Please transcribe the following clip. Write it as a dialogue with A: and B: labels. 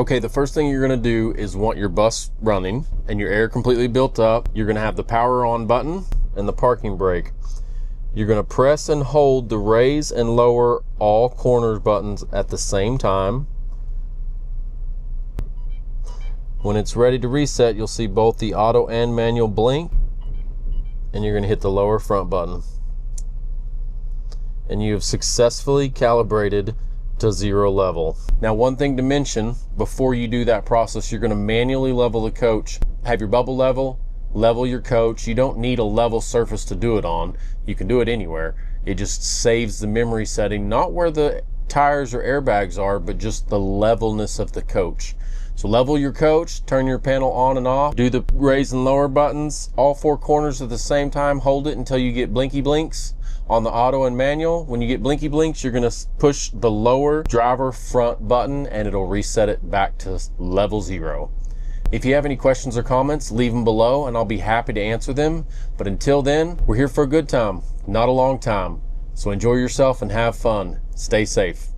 A: Okay, the first thing you're gonna do is want your bus running and your air completely built up. You're gonna have the power on button and the parking brake. You're gonna press and hold the raise and lower all corners buttons at the same time. When it's ready to reset, you'll see both the auto and manual blink, and you're gonna hit the lower front button. And you have successfully calibrated to 0 level. Now, one thing to mention before you do that process, you're gonna manually level the coach. Have your bubble level your coach. You don't need a level surface to do it on. You can do it anywhere. It just saves the memory setting, not where the tires or airbags are, but just the levelness of the coach. So level your coach, turn your panel on and off, do the raise and lower buttons, all 4 corners at the same time, hold it until you get blinky blinks. On the auto and manual, when you get blinky blinks, you're gonna push the lower driver front button and it'll reset it back to level 0. If you have any questions or comments, leave them below and I'll be happy to answer them. But until then, we're here for a good time, not a long time. So enjoy yourself and have fun. Stay safe.